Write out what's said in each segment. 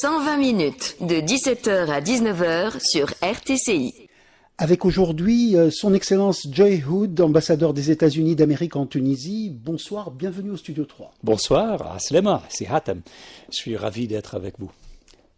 120 minutes, de 17h à 19h sur RTCI. Avec aujourd'hui son Excellence Joy Hood, ambassadeur des États-Unis d'Amérique en Tunisie. Bonsoir, bienvenue au Studio 3. Bonsoir, Aslema, c'est Hatem. Je suis ravi d'être avec vous.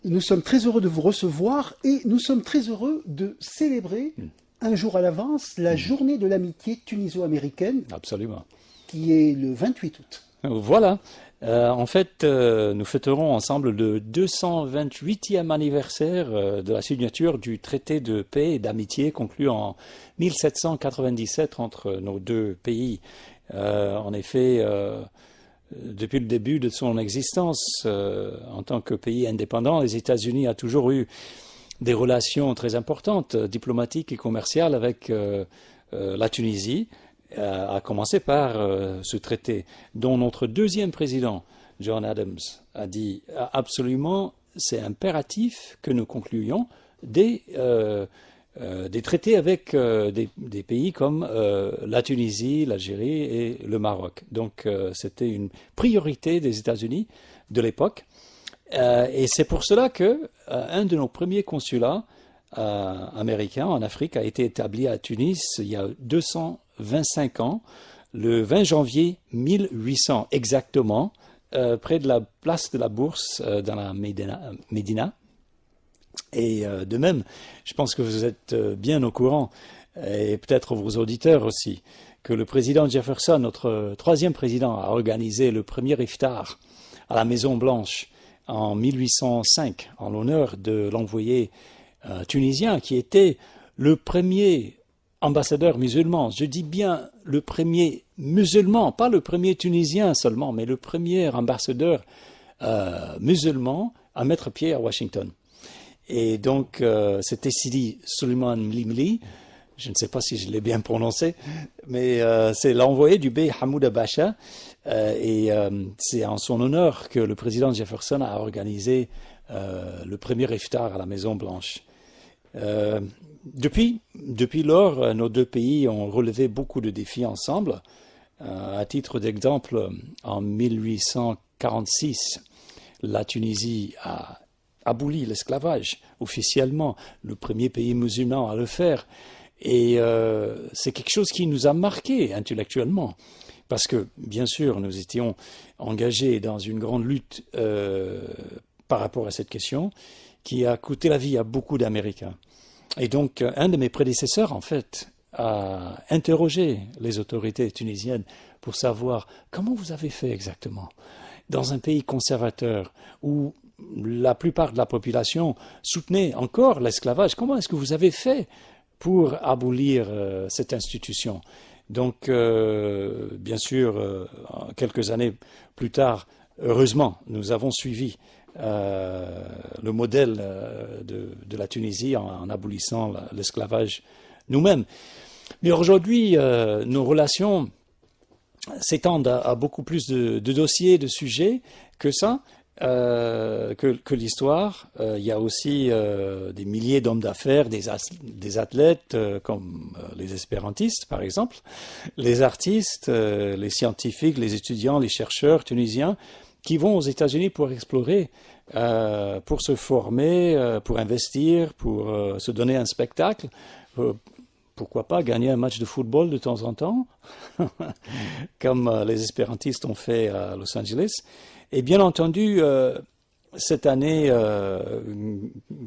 Nous sommes très heureux de vous recevoir et nous sommes très heureux de célébrer un jour à l'avance la journée de l'amitié tuniso-américaine. Absolument. Qui est le 28 août. Voilà. En fait, nous fêterons ensemble le 228e anniversaire de la signature du traité de paix et d'amitié conclu en 1797 entre nos deux pays. En effet, depuis le début de son existence, en tant que pays indépendant, les États-Unis ont toujours eu des relations très importantes, diplomatiques et commerciales avec la Tunisie. A commencé par ce traité, dont notre deuxième président, John Adams, a dit absolument c'est impératif que nous concluions des traités avec des pays comme la Tunisie, l'Algérie et le Maroc. Donc c'était une priorité des États-Unis de l'époque. Et c'est pour cela que un de nos premiers consulats américains en Afrique a été établi à Tunis il y a 225 ans, le 20 janvier 1800 exactement, près de la place de la Bourse dans la Médina. Et de même, je pense que vous êtes bien au courant, et peut-être vos auditeurs aussi, que le président Jefferson, notre troisième président, a organisé le premier iftar à la Maison Blanche en 1805 en l'honneur de l'envoyé tunisien qui était le premier ambassadeur musulman. Je dis bien le premier musulman, pas le premier tunisien seulement, mais le premier ambassadeur musulman à mettre pied à Washington. Et donc, c'était Sidi Suleiman Mlimli, je ne sais pas si je l'ai bien prononcé, mais c'est l'envoyé du bey Hamouda Bacha, et c'est en son honneur que le président Jefferson a organisé le premier iftar à la Maison Blanche. Depuis lors, nos deux pays ont relevé beaucoup de défis ensemble. À titre d'exemple, en 1846, la Tunisie a aboli l'esclavage officiellement, le premier pays musulman à le faire. Et c'est quelque chose qui nous a marqué intellectuellement. Parce que, bien sûr, nous étions engagés dans une grande lutte par rapport à cette question qui a coûté la vie à beaucoup d'Américains. Et donc, un de mes prédécesseurs, en fait, a interrogé les autorités tunisiennes pour savoir comment vous avez fait exactement dans un pays conservateur où la plupart de la population soutenait encore l'esclavage. Comment est-ce que vous avez fait pour abolir cette institution? Donc, bien sûr, quelques années plus tard, heureusement, nous avons suivi le modèle de la Tunisie en abolissant l'esclavage nous-mêmes. Mais aujourd'hui, nos relations s'étendent à beaucoup plus de dossiers, de sujets que ça, que l'histoire. Il y a aussi des milliers d'hommes d'affaires, des athlètes comme les espérantistes par exemple, les artistes, les scientifiques, les étudiants, les chercheurs tunisiens qui vont aux États-Unis pour explorer, pour se former, pour investir, pour se donner un spectacle, pourquoi pas gagner un match de football de temps en temps, comme les espérantistes ont fait à Los Angeles. Et bien entendu, cette année,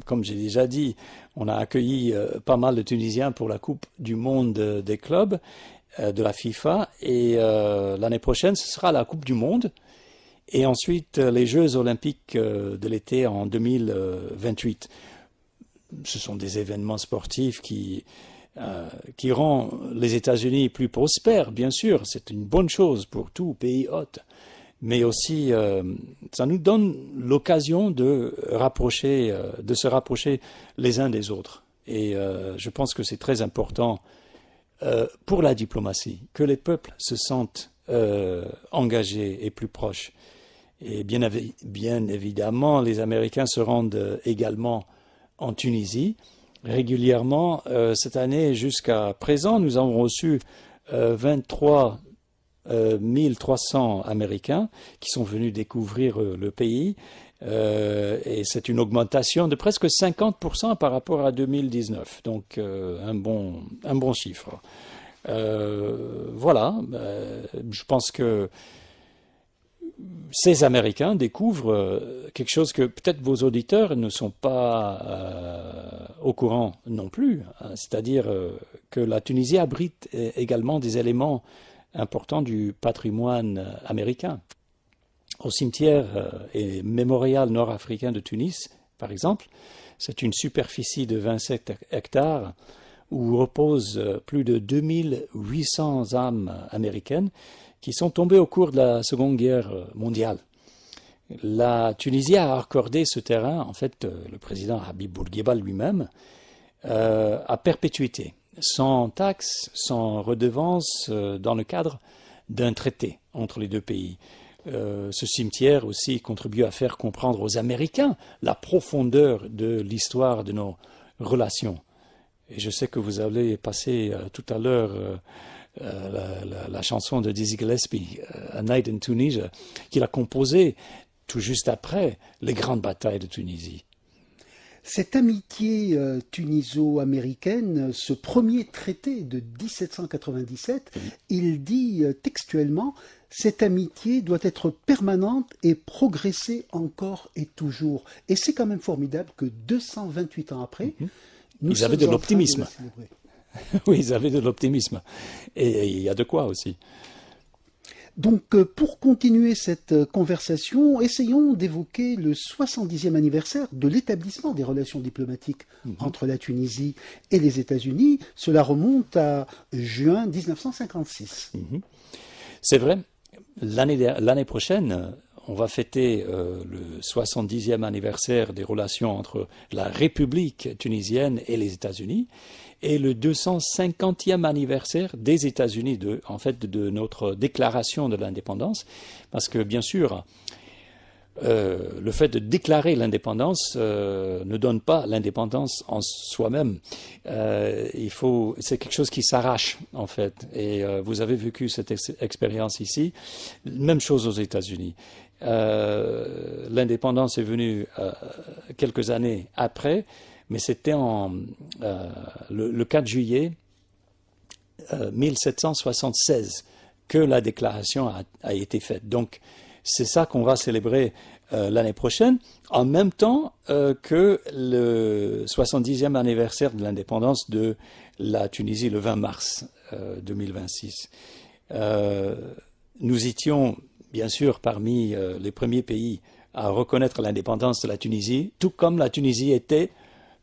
comme j'ai déjà dit, on a accueilli pas mal de Tunisiens pour la Coupe du Monde des clubs de la FIFA. Et l'année prochaine, ce sera la Coupe du Monde. Et ensuite, les Jeux olympiques de l'été en 2028. Ce sont des événements sportifs qui rendent les États-Unis plus prospères, bien sûr. C'est une bonne chose pour tout pays hôte. Mais aussi, ça nous donne l'occasion de se rapprocher les uns des autres. Et je pense que c'est très important pour la diplomatie, que les peuples se sentent engagés et plus proches. Et bien évidemment, les Américains se rendent également en Tunisie régulièrement. Cette année, jusqu'à présent, nous avons reçu 23 1300 Américains qui sont venus découvrir le pays. Et c'est une augmentation de presque 50% par rapport à 2019. Donc un bon chiffre. Voilà, je pense que ces Américains découvrent quelque chose que peut-être vos auditeurs ne sont pas au courant non plus, hein, c'est-à-dire que la Tunisie abrite également des éléments importants du patrimoine américain. Au cimetière et mémorial nord-africain de Tunis, par exemple, c'est une superficie de 27 hectares où reposent plus de 2800 âmes américaines qui sont tombées au cours de la Seconde Guerre mondiale. La Tunisie a accordé ce terrain, en fait, le président Habib Bourguiba lui-même, à perpétuité, sans taxes, sans redevance, dans le cadre d'un traité entre les deux pays. Ce cimetière aussi contribue à faire comprendre aux Américains la profondeur de l'histoire de nos relations. Et je sais que vous allez passer tout à l'heure la chanson de Dizzy Gillespie, A Night in Tunisia, qu'il a composée tout juste après les grandes batailles de Tunisie. Cette amitié tuniso-américaine, ce premier traité de 1797, il dit textuellement « Cette amitié doit être permanente et progresser encore et toujours ». Et c'est quand même formidable que 228 ans après, ils avaient de l'optimisme. Oui, ils avaient de l'optimisme. Et il y a de quoi aussi. Donc, pour continuer cette conversation, essayons d'évoquer le 70e anniversaire de l'établissement des relations diplomatiques entre la Tunisie et les États-Unis. Cela remonte à juin 1956. C'est vrai. L'année prochaine, on va fêter le 70e anniversaire des relations entre la République tunisienne et les États-Unis et le 250e anniversaire des États-Unis, de notre déclaration de l'indépendance. Parce que, bien sûr, le fait de déclarer l'indépendance ne donne pas l'indépendance en soi-même. C'est quelque chose qui s'arrache, en fait. Et vous avez vécu cette expérience ici. Même chose aux États-Unis. L'indépendance est venue quelques années après, mais c'était le 4 juillet 1776 que la déclaration a été faite. Donc, c'est ça qu'on va célébrer l'année prochaine, en même temps que le 70e anniversaire de l'indépendance de la Tunisie, le 20 mars 2026. Nous étions, bien sûr, parmi les premiers pays à reconnaître l'indépendance de la Tunisie, tout comme la Tunisie était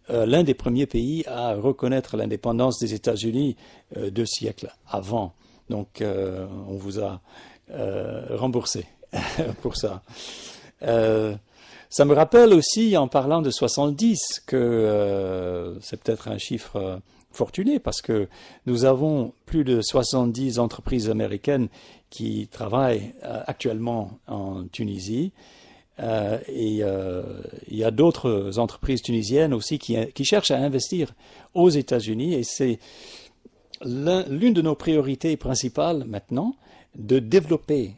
l'un des premiers pays à reconnaître l'indépendance des États-Unis 2 siècles avant. Donc, on vous a remboursé pour ça. Ça me rappelle aussi, en parlant de 70, que c'est peut-être un chiffre fortuné, parce que nous avons plus de 70 entreprises américaines qui travaillent actuellement en Tunisie. Et il y a d'autres entreprises tunisiennes aussi qui cherchent à investir aux États-Unis. Et c'est l'une de nos priorités principales maintenant, de développer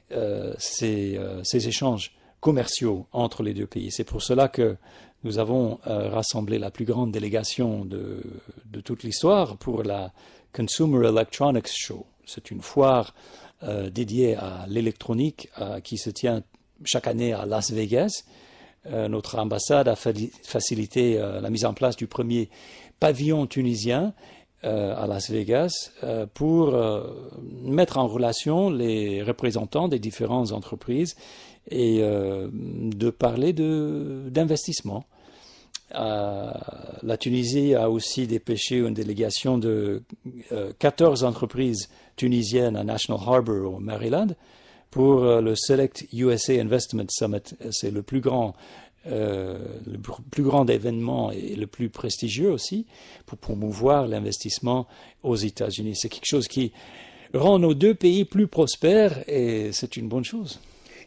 ces échanges commerciaux entre les deux pays. C'est pour cela que nous avons rassemblé la plus grande délégation de toute l'histoire pour la Consumer Electronics Show. C'est une foire dédiée à l'électronique qui se tient chaque année à Las Vegas. Notre ambassade a facilité la mise en place du premier pavillon tunisien à Las Vegas pour mettre en relation les représentants des différentes entreprises et de parler d'investissement. La Tunisie a aussi dépêché une délégation de 14 entreprises tunisiennes à National Harbor au Maryland pour le Select USA Investment Summit. C'est le plus grand événement et le plus prestigieux aussi pour promouvoir l'investissement aux États-Unis. C'est quelque chose qui rend nos deux pays plus prospères et c'est une bonne chose.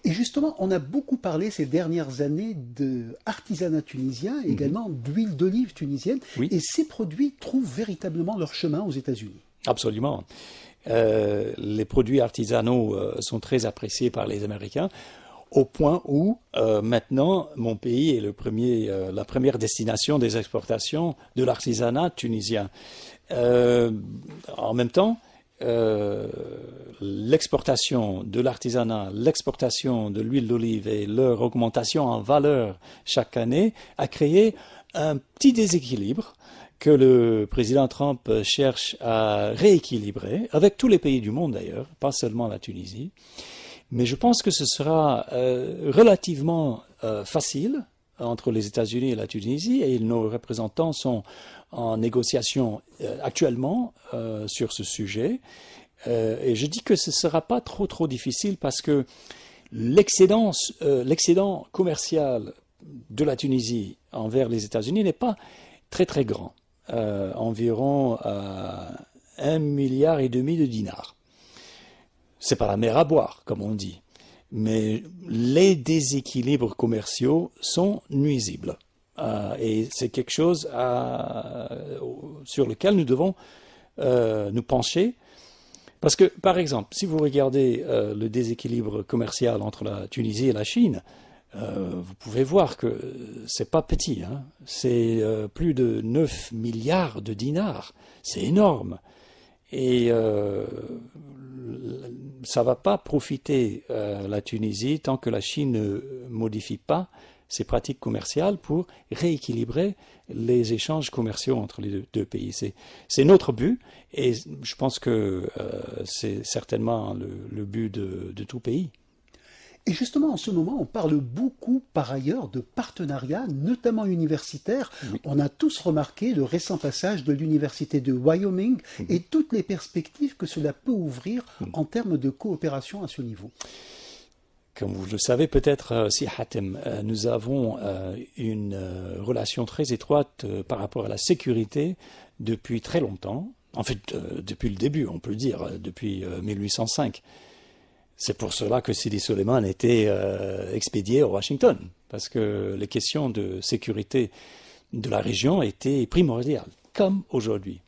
Et justement, on a beaucoup parlé ces dernières années d'artisanat tunisien, également d'huile d'olive tunisienne, et ces produits trouvent véritablement leur chemin aux États-Unis. Absolument. Les produits artisanaux sont très appréciés par les Américains. au point où maintenant mon pays est la première destination des exportations de l'artisanat tunisien. En même temps, l'exportation de l'artisanat, l'exportation de l'huile d'olive et leur augmentation en valeur chaque année a créé un petit déséquilibre que le président Trump cherche à rééquilibrer, avec tous les pays du monde d'ailleurs, pas seulement la Tunisie. Mais je pense que ce sera relativement facile entre les États-Unis et la Tunisie, et nos représentants sont en négociation actuellement sur ce sujet. Et je dis que ce ne sera pas trop difficile parce que l'excédent commercial de la Tunisie envers les États-Unis n'est pas très grand, environ 1,5 milliard de dinars. C'est pas la mer à boire, comme on dit, mais les déséquilibres commerciaux sont nuisibles. Et c'est quelque chose sur lequel nous devons nous pencher. Parce que, par exemple, si vous regardez le déséquilibre commercial entre la Tunisie et la Chine, vous pouvez voir que c'est pas petit, hein. C'est plus de 9 milliards de dinars. C'est énorme. Et ça ne va pas profiter la Tunisie tant que la Chine ne modifie pas ses pratiques commerciales pour rééquilibrer les échanges commerciaux entre les deux pays. C'est notre but et je pense que c'est certainement le but de tout pays. Et justement, en ce moment, on parle beaucoup, par ailleurs, de partenariats, notamment universitaires. Oui. On a tous remarqué le récent passage de l'université de Wyoming et toutes les perspectives que cela peut ouvrir en termes de coopération à ce niveau. Comme vous le savez peut-être, Si Hatem, nous avons une relation très étroite par rapport à la sécurité depuis très longtemps. En fait, depuis le début, on peut le dire, depuis 1805. C'est pour cela que Sidi Soleiman a été expédié à Washington, parce que les questions de sécurité de la région étaient primordiales, comme aujourd'hui.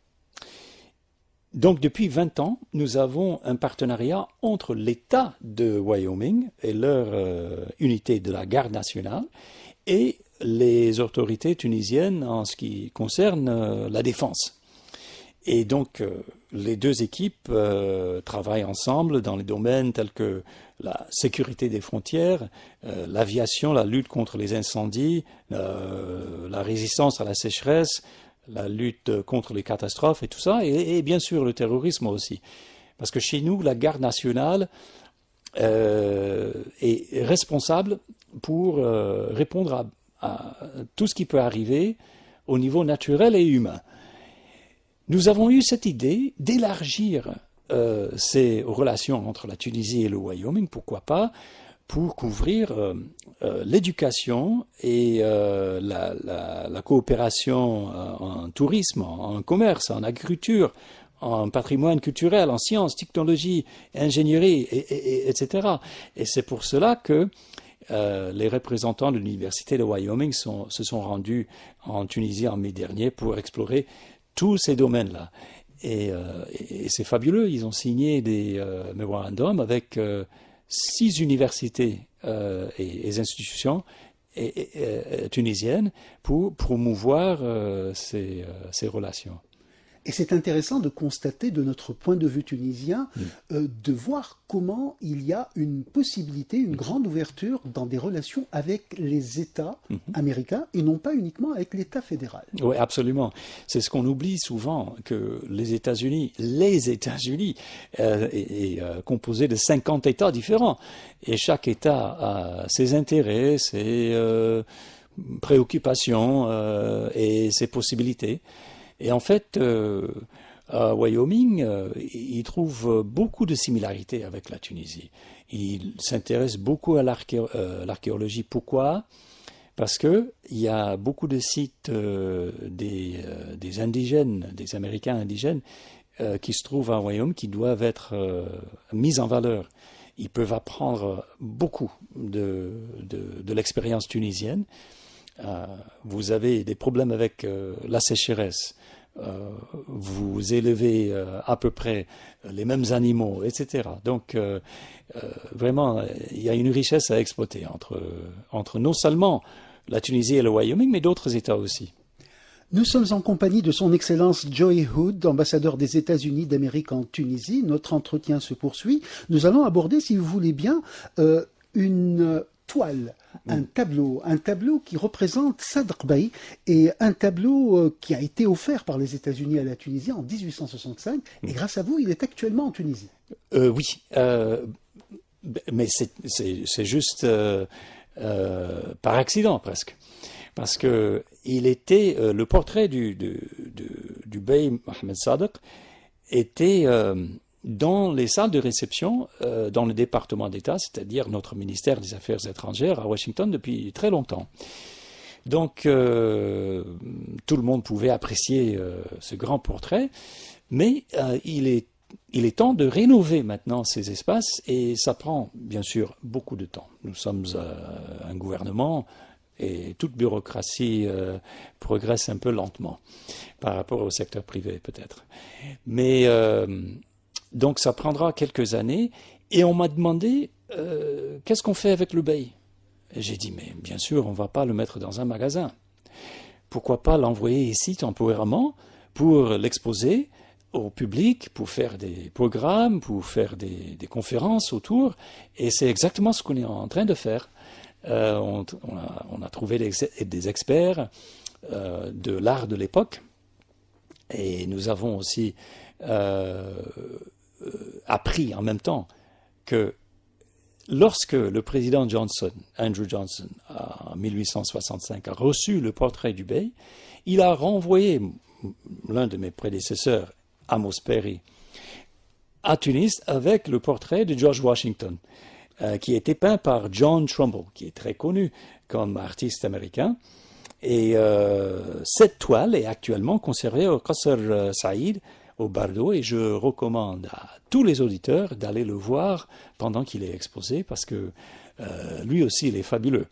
Donc depuis 20 ans, nous avons un partenariat entre l'État de Wyoming et leur unité de la garde nationale et les autorités tunisiennes en ce qui concerne la défense. Et donc, les deux équipes travaillent ensemble dans les domaines tels que la sécurité des frontières, l'aviation, la lutte contre les incendies, la résistance à la sécheresse, la lutte contre les catastrophes et tout ça, et bien sûr le terrorisme aussi. Parce que chez nous, la garde nationale est responsable pour répondre à tout ce qui peut arriver au niveau naturel et humain. Nous avons eu cette idée d'élargir ces relations entre la Tunisie et le Wyoming, pourquoi pas, pour couvrir l'éducation et la coopération en tourisme, en commerce, en agriculture, en patrimoine culturel, en sciences, technologie, ingénierie, etc. Et c'est pour cela que les représentants de l'université de Wyoming se sont rendus en Tunisie en mai dernier pour explorer tous ces domaines-là. Et c'est fabuleux, ils ont signé des mémorandums avec 6 universités et institutions tunisiennes pour promouvoir ces relations. Et c'est intéressant de constater, de notre point de vue tunisien, de voir comment il y a une possibilité, une grande ouverture dans des relations avec les États américains et non pas uniquement avec l'État fédéral. Oui, absolument. C'est ce qu'on oublie souvent, que les États-Unis est composé de 50 États différents. Et chaque État a ses intérêts, ses préoccupations et ses possibilités. Et en fait, à Wyoming, il trouve beaucoup de similarités avec la Tunisie. Il s'intéresse beaucoup à l'archéologie. Pourquoi ? Parce qu'il y a beaucoup de sites des indigènes, des Américains indigènes, qui se trouvent à Wyoming, qui doivent être mis en valeur. Ils peuvent apprendre beaucoup de l'expérience tunisienne. Vous avez des problèmes avec la sécheresse. vous élevez à peu près les mêmes animaux, etc. Donc, vraiment, il y a une richesse à exploiter entre non seulement la Tunisie et le Wyoming, mais d'autres États aussi. Nous sommes en compagnie de son Excellence Joey Hood, ambassadeur des États-Unis d'Amérique en Tunisie. Notre entretien se poursuit. Nous allons aborder, si vous voulez bien, une toile, un tableau qui représente Sadr Bey, et un tableau qui a été offert par les États-Unis à la Tunisie en 1865. Et grâce à vous, il est actuellement en Tunisie. Oui, mais c'est juste par accident presque. Parce que il était le portrait du bey Mohamed Sadr était dans les salles de réception dans le département d'État, c'est-à-dire notre ministère des Affaires étrangères à Washington depuis très longtemps. Donc tout le monde pouvait apprécier ce grand portrait, mais il est temps de rénover maintenant ces espaces et ça prend bien sûr beaucoup de temps. Nous sommes un gouvernement et toute bureaucratie progresse un peu lentement par rapport au secteur privé peut-être. Mais donc ça prendra quelques années et on m'a demandé qu'est-ce qu'on fait avec le bey. J'ai dit mais bien sûr on ne va pas le mettre dans un magasin. Pourquoi pas l'envoyer ici temporairement pour l'exposer au public, pour faire des programmes, pour faire des conférences autour, et c'est exactement ce qu'on est en train de faire. On a trouvé des experts de l'art de l'époque et nous avons aussi appris en même temps que lorsque le président Andrew Johnson, en 1865, a reçu le portrait du bey, il a renvoyé l'un de mes prédécesseurs, Amos Perry, à Tunis avec le portrait de George Washington, qui a été peint par John Trumbull, qui est très connu comme artiste américain. Et cette toile est actuellement conservée au Qasr Saïd, au Bardo, et je recommande à tous les auditeurs d'aller le voir pendant qu'il est exposé, parce que lui aussi, il est fabuleux.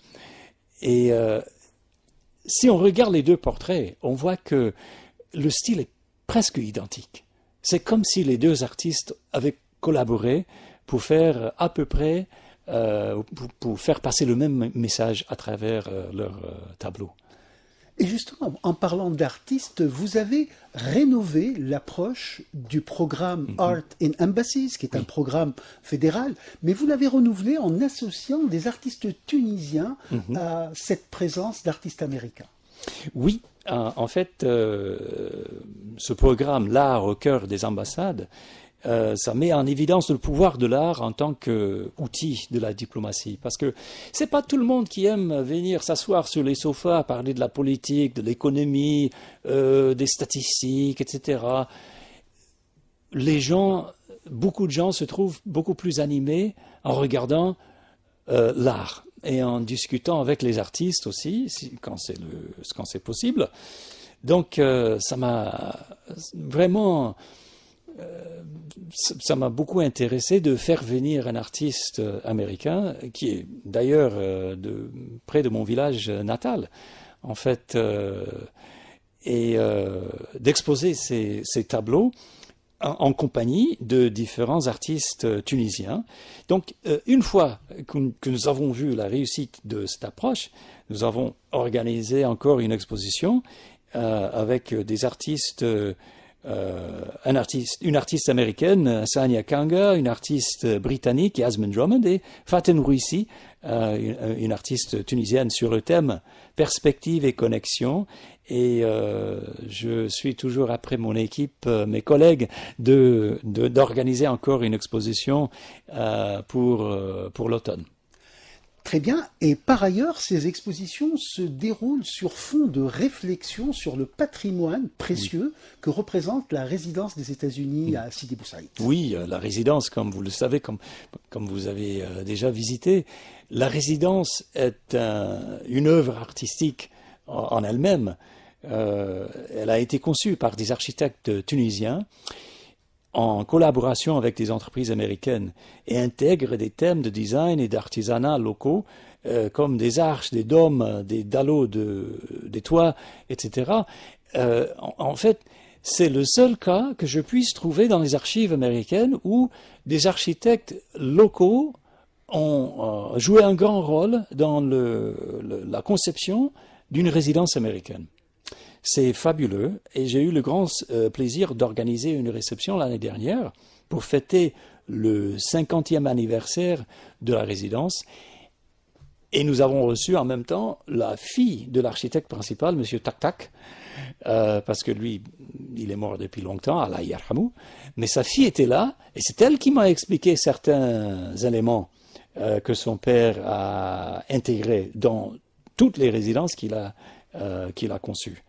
Et si on regarde les deux portraits, on voit que le style est presque identique. C'est comme si les deux artistes avaient collaboré pour faire à peu près, pour faire passer le même message à travers leur tableau. Et justement, en parlant d'artistes, vous avez rénové l'approche du programme Art in Embassies, qui est un programme fédéral, mais vous l'avez renouvelé en associant des artistes tunisiens à cette présence d'artistes américains. Oui, en fait, ce programme, l'art au cœur des ambassades, ça met en évidence le pouvoir de l'art en tant qu'outil de la diplomatie. Parce que c'est pas tout le monde qui aime venir s'asseoir sur les sofas, parler de la politique, de l'économie, des statistiques, etc. Beaucoup de gens se trouvent beaucoup plus animés en regardant l'art et en discutant avec les artistes aussi, quand c'est possible. Donc ça m'a vraiment... ça m'a beaucoup intéressé de faire venir un artiste américain qui est d'ailleurs près de mon village natal, en fait, et d'exposer ces tableaux en compagnie de différents artistes tunisiens. Donc, une fois que nous avons vu la réussite de cette approche, nous avons organisé encore une exposition avec des artistes... une artiste américaine, Sania Kanga, une artiste britannique, Yasmin Drummond, et Faten Rouissi, une artiste tunisienne sur le thème perspective et connexion. Et je suis toujours après mon équipe, mes collègues, d'organiser encore une exposition pour l'automne. Très bien. Et par ailleurs, ces expositions se déroulent sur fond de réflexion sur le patrimoine précieux que représente la résidence des États-Unis à Sidi Bou Saïd. Oui, la résidence, comme vous le savez, comme vous avez déjà visité, la résidence est une œuvre artistique en elle-même. Elle a été conçue par des architectes tunisiens en collaboration avec des entreprises américaines et intègre des thèmes de design et d'artisanat locaux comme des arches, des dômes, des dallots des toits, etc. En fait, c'est le seul cas que je puisse trouver dans les archives américaines où des architectes locaux ont joué un grand rôle dans la conception d'une résidence américaine. C'est fabuleux et j'ai eu le grand plaisir d'organiser une réception l'année dernière pour fêter le 50e anniversaire de la résidence. Et nous avons reçu en même temps la fille de l'architecte principal, M. Tak, parce que lui, il est mort depuis longtemps, Allah yarhamou, mais sa fille était là, et c'est elle qui m'a expliqué certains éléments que son père a intégrés dans toutes les résidences qu'il a conçues.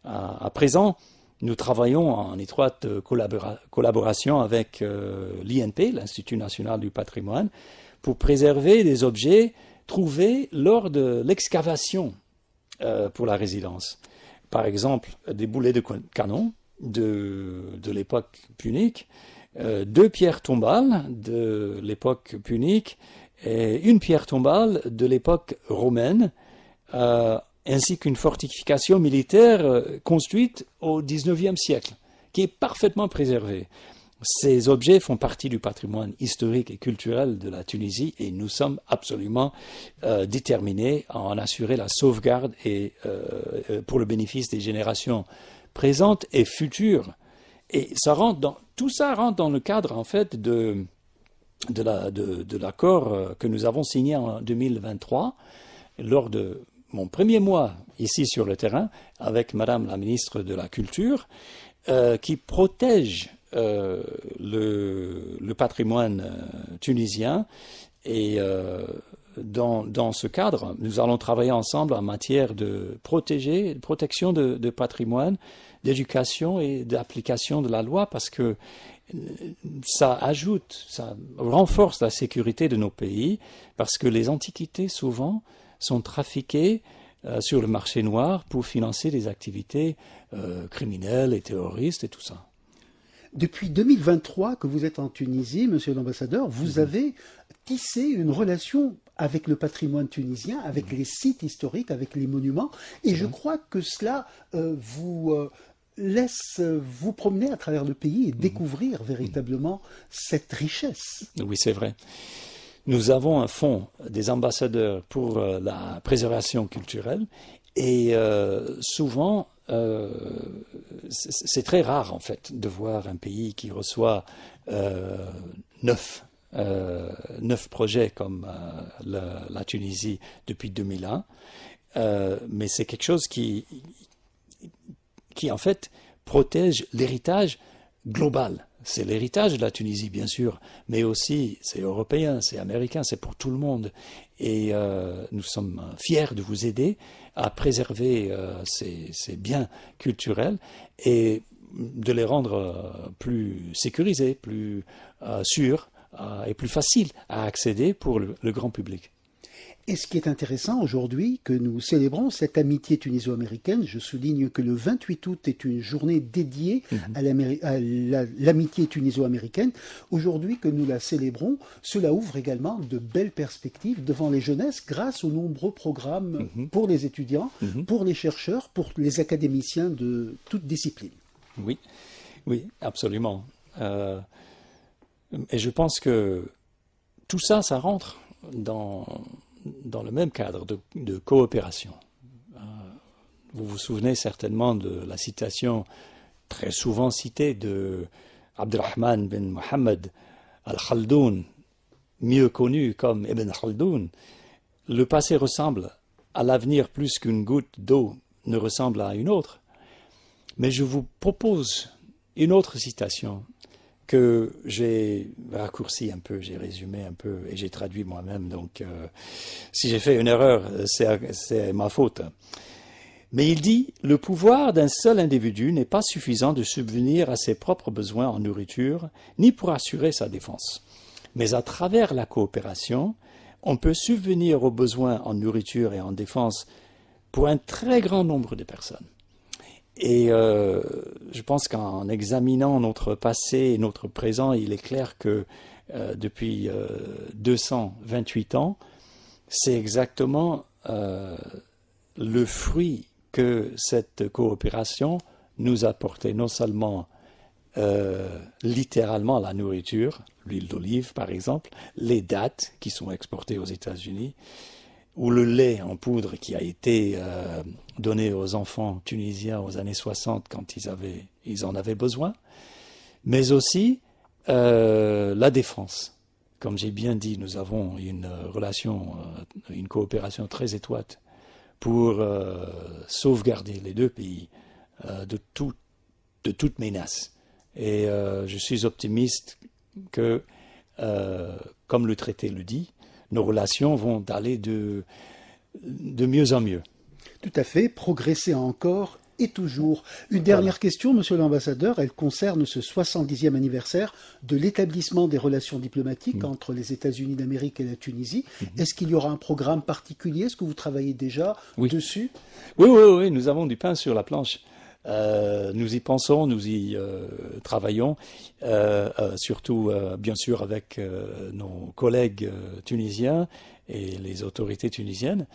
À présent, nous travaillons en étroite collaboration avec l'INP, l'Institut national du patrimoine, pour préserver des objets trouvés lors de l'excavation pour la résidence. Par exemple, des boulets de canon de l'époque punique, 2 pierres tombales de l'époque punique et une pierre tombale de l'époque romaine, ainsi qu'une fortification militaire construite au XIXe siècle, qui est parfaitement préservée. Ces objets font partie du patrimoine historique et culturel de la Tunisie et nous sommes absolument déterminés à en assurer la sauvegarde et pour le bénéfice des générations présentes et futures. Et tout ça rentre dans le cadre en fait de l'accord que nous avons signé en 2023 lors de mon premier mois ici sur le terrain avec Madame la ministre de la Culture qui protège le patrimoine tunisien et dans ce cadre, nous allons travailler ensemble en matière de protection de patrimoine, d'éducation et d'application de la loi parce que ça renforce la sécurité de nos pays parce que les antiquités souvent sont trafiquées sur le marché noir pour financer des activités criminelles et terroristes et tout ça. Depuis 2023 que vous êtes en Tunisie, monsieur l'ambassadeur, vous avez tissé une relation avec le patrimoine tunisien, avec les sites historiques, avec les monuments, et je crois que cela vous laisse vous promener à travers le pays et découvrir véritablement cette richesse. Oui, c'est vrai. Nous avons un fonds des ambassadeurs pour la préservation culturelle et souvent c'est très rare en fait de voir un pays qui reçoit 9 projets comme la Tunisie depuis 2001, mais c'est quelque chose qui en fait protège l'héritage global. C'est l'héritage de la Tunisie, bien sûr, mais aussi c'est européen, c'est américain, c'est pour tout le monde. Et nous sommes fiers de vous aider à préserver ces biens culturels et de les rendre plus sécurisés, plus sûrs et plus faciles à accéder pour le grand public. Et ce qui est intéressant aujourd'hui, que nous célébrons cette amitié tuniso-américaine, je souligne que le 28 août est une journée dédiée à l'amitié tuniso-américaine. Aujourd'hui que nous la célébrons, cela ouvre également de belles perspectives devant les jeunesses grâce aux nombreux programmes pour les étudiants, pour les chercheurs, pour les académiciens de toutes disciplines. Oui, oui, absolument. Et je pense que tout ça, ça rentre dans le même cadre de coopération. Vous vous souvenez certainement de la citation très souvent citée de Abdelrahman bin Mohammed al-Khaldoun, mieux connu comme Ibn Khaldoun. Le passé ressemble à l'avenir plus qu'une goutte d'eau ne ressemble à une autre. Mais je vous propose une autre citation que j'ai raccourci un peu, j'ai résumé un peu et j'ai traduit moi-même. Donc, si j'ai fait une erreur, c'est ma faute. Mais il dit « Le pouvoir d'un seul individu n'est pas suffisant de subvenir à ses propres besoins en nourriture, ni pour assurer sa défense. Mais à travers la coopération, on peut subvenir aux besoins en nourriture et en défense pour un très grand nombre de personnes. » Et je pense qu'en examinant notre passé et notre présent, il est clair que depuis 228 ans, c'est exactement le fruit que cette coopération nous apporter non seulement littéralement la nourriture, l'huile d'olive par exemple, les dattes qui sont exportées aux États-Unis, ou le lait en poudre qui a été donné aux enfants tunisiens aux années 60 quand ils en avaient besoin, mais aussi la défense. Comme j'ai bien dit, nous avons une relation, une coopération très étroite pour sauvegarder les deux pays de toute menace. Et je suis optimiste que, comme le traité le dit, nos relations vont aller de mieux en mieux. Tout à fait, progresser encore et toujours. Une dernière question, monsieur l'ambassadeur, elle concerne ce 70e anniversaire de l'établissement des relations diplomatiques entre les États-Unis d'Amérique et la Tunisie. Est-ce qu'il y aura un programme particulier? Est-ce que vous travaillez déjà dessus? Oui, nous avons du pain sur la planche. Nous y pensons, nous y travaillons, surtout bien sûr avec nos collègues tunisiens et les autorités tunisiennes.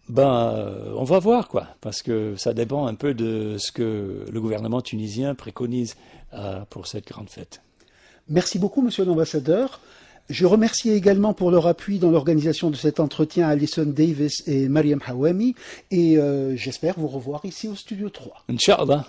On va voir quoi, parce que ça dépend un peu de ce que le gouvernement tunisien préconise pour cette grande fête. Merci beaucoup, monsieur l'ambassadeur. Je remercie également pour leur appui dans l'organisation de cet entretien Alison Davis et Mariam Hawami, et j'espère vous revoir ici au Studio 3. Inch'Allah.